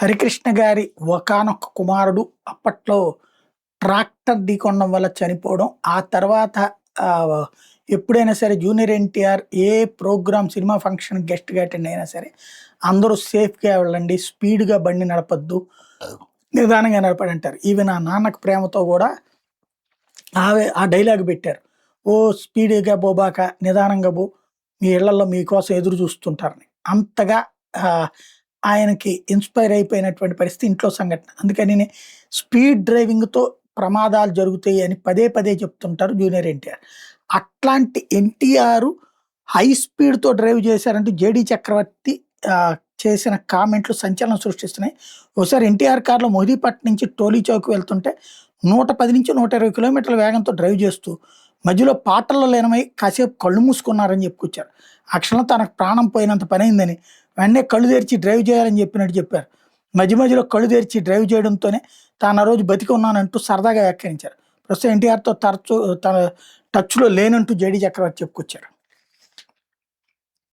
హరికృష్ణ గారి ఒకానొక కుమారుడు అప్పట్లో ట్రాక్టర్ ఢీకొనడం వల్ల చనిపోవడం. ఆ తర్వాత ఎప్పుడైనా సరే జూనియర్ ఎన్టీఆర్ ఏ ప్రోగ్రామ్ సినిమా ఫంక్షన్ గెస్ట్‌గా అటెండ్ అయినా సరే, అందరూ సేఫ్‌గా వెళ్ళండి, స్పీడ్‌గా బండి నడపొద్దు, నిదానంగా నడపండి అంటారు. ఈవెన్ ఆ నాన్నకు ప్రేమతో గూడా ఆ డైలాగ్ పెట్టారు. "ఓ స్పీడ్‌గా పోబాక, నిదానంగా పో, మీ ఇళ్లల్లో మీకోసం ఎదురు చూస్తుంటారని." అంతగా ఆహ్, ఆయనకి ఇన్‌స్పైర్ అయిపోయినటువంటి పరిస్థితి ఇంట్లో సంఘటన. అందుకనినే స్పీడ్ డ్రైవింగ్‌తో ప్రమాదాలు జరుగుతాయి అని పదే పదే చెప్తుంటారు జూనియర్ ఎన్టీఆర్. అట్లాంటి ఎన్టీఆర్ హై స్పీడ్‌తో డ్రైవ్ చేశారంటూ 'జేడీ చక్రవర్తి' చేసిన కామెంట్లు సంచలనం సృష్టిస్తున్నాయి. ఒకసారి ఎన్టీఆర్ కార్‌లో మొహిదీపట్నం నుంచి టోలీ చౌక్ వెళ్తుంటే 110-120 కిలోమీటర్ల వేగంతో డ్రైవ్ చేస్తూ మధ్యలో పాటల్లో లీనమై కాసేపు కళ్ళు మూసుకున్నారని చెప్పుకొచ్చారు. ఆ క్షణంలో తనకు ప్రాణం పోయినంత పనైందని వెంటనే కళ్ళు తెరిచి డ్రైవ్ చేయాలని చెప్పినట్టు చెప్పారు. మధ్య మధ్యలో కళ్ళు తెరిచి డ్రైవ్ చేయడంతోనే తాను ఆ రోజు బతికి ఉన్నానంటూ సరదాగా వ్యాఖ్యానించారు. ప్రస్తుతం ఎన్టీఆర్‌తో తరచూ తన టచ్‌లో లేనంటూ 'జేడీ చక్రవర్తి' చెప్పుకొచ్చారు.